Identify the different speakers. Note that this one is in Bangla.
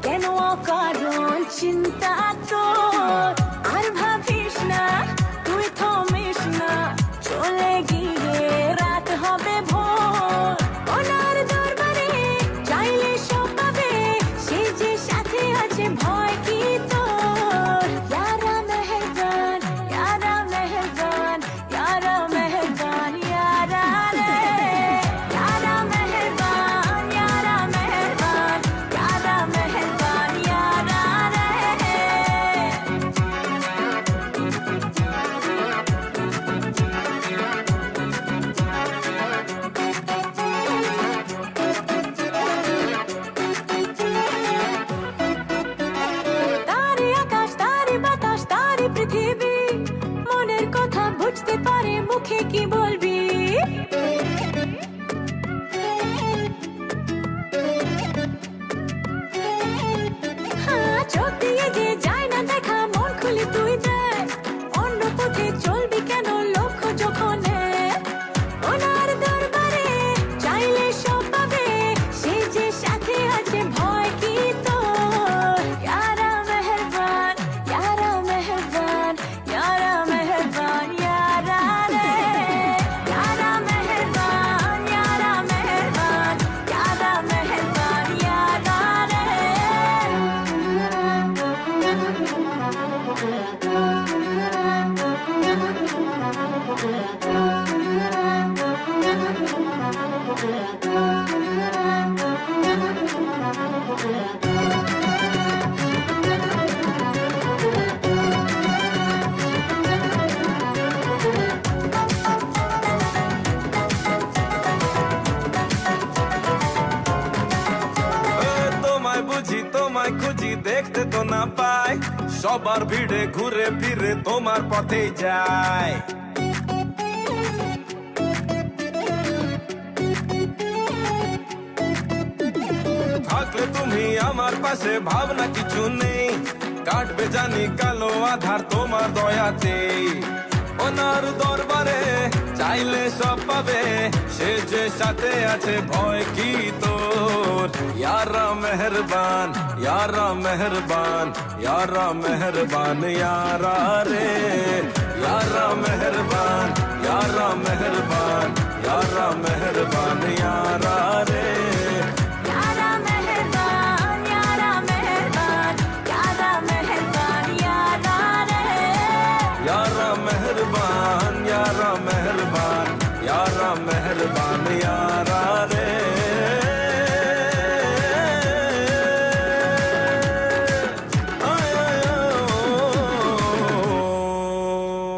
Speaker 1: কেন অকারণ চিন্তা তোর আর ভাবিস না, তুই থমিস না, চলে গিয়ে রাত হবে ভোর। ওনার দরবারে চাইলে সব পাবে, সে যে সাথে আছে ভয় কি তোর। ইয়ারা মেহেরবান, ইয়ারা মেহেরবান, ইয়ারা মেহেরবান, ইয়ারা রে, ইয়ারা মেহেরবান, ইয়ারা মেহেরবান, ইয়ারা মেহেরবান, ইয়ারা রে। তারি আকাশ, তারি বাতাস, তারি পৃথিবী, মনের কথা বুঝতে পারে, মুখে কি বলবি। হ্যাঁ, চোখ দিয়ে যে যায় না দেখা, মন খুলে তুই দেখ, অন্য পথে চলবি কেন লক্ষ্য যখন এক। ওনার দরবারে চাইলে সব পাবে, সে যে সাথে আছে ভয় কি তোর। ইয়ারা মেহেরবান, ইয়ারা মেহেরবান, ইয়ারা মেহেরবান, ইয়ারা রে, ইয়ারা মেহেরবান, ইয়ারা মেহেরবান, ইয়ারা মেহেরবান, ইয়ারা রে।
Speaker 2: তোমায় বুঝি, তোমায় খুঁজি, দেখতে তো না পাই, সবার ভিড়ে ঘুরে ফিরে তোমার পথেই যায়। থাকলে তুমি আমার পাশে, ভাবনা কিছু নেই, কাটবে জানি কালো আধার তোমার দয়াতে। ওনার দরবারে চাইলে সব পাবে, সে যে সাথে আছে ভয় কি তোর। ইয়ারা মেহেরবান, ইয়ারা মেহেরবান, ইয়ারা মেহেরবান, ইয়ারা রে, ইয়ারা মেহেরবান, ইয়ারা মেহেরবান।